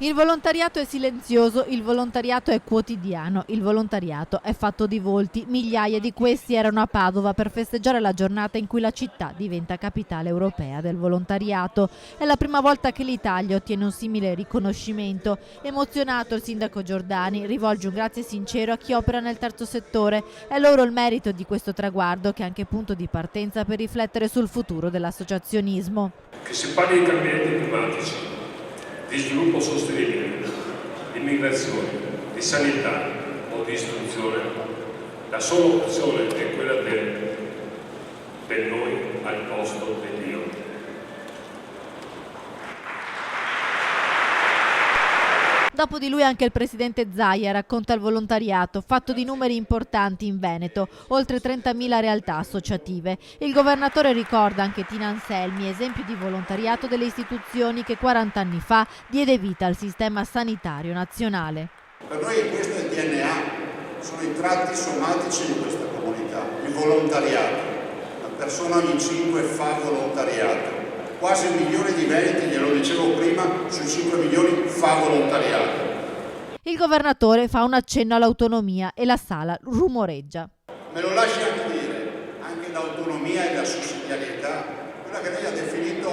Il volontariato è silenzioso, il volontariato è quotidiano, il volontariato è fatto di volti. Migliaia di questi erano a Padova per festeggiare la giornata in cui la città diventa capitale europea del volontariato. È la prima volta che l'Italia ottiene un simile riconoscimento. Emozionato il sindaco Giordani rivolge un grazie sincero a chi opera nel terzo settore. È loro il merito di questo traguardo che è anche punto di partenza per riflettere sul futuro dell'associazionismo. Che si parli di cambiamenti climatici, di sviluppo sostenibile, di immigrazione, di sanità o di istruzione, la sola opzione è quella del noi al posto dell'io. Dopo di lui anche il presidente Zaia racconta il volontariato, fatto di numeri importanti in Veneto, oltre 30.000 realtà associative. Il governatore ricorda anche Tina Anselmi, esempio di volontariato delle istituzioni che 40 anni fa diede vita al sistema sanitario nazionale. Per noi questo è il DNA, sono i tratti somatici di questa comunità, il volontariato. Una persona ogni 5 fa volontariato. Quasi 1 milione di veneti, glielo dicevo prima, sui 5 milioni fa volontariato. Il governatore fa un accenno all'autonomia e la sala rumoreggia. Me lo lasci anche dire, anche l'autonomia e la sussidiarietà, quella che lei ha definito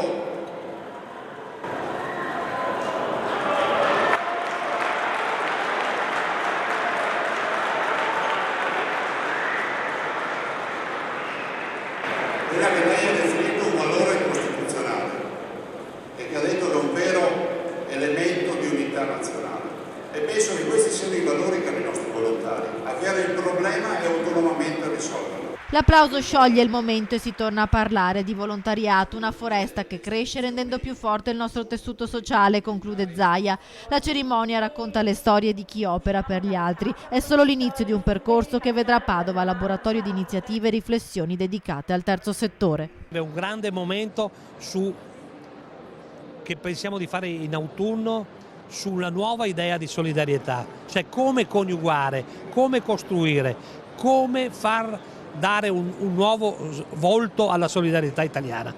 un valore costituzionale e che ha detto che è un vero elemento di unità nazionale. E penso che questi siano i valori che hanno i nostri volontari, avere il problema e autonomamente risolverlo. L'applauso scioglie il momento e si torna a parlare di volontariato, una foresta che cresce rendendo più forte il nostro tessuto sociale, conclude Zaia. La cerimonia racconta le storie di chi opera per gli altri. È solo l'inizio di un percorso che vedrà a Padova laboratorio di iniziative e riflessioni dedicate al terzo settore. È un grande momento che pensiamo di fare in autunno sulla nuova idea di solidarietà, cioè come coniugare, come costruire, come far dare un nuovo volto alla solidarietà italiana.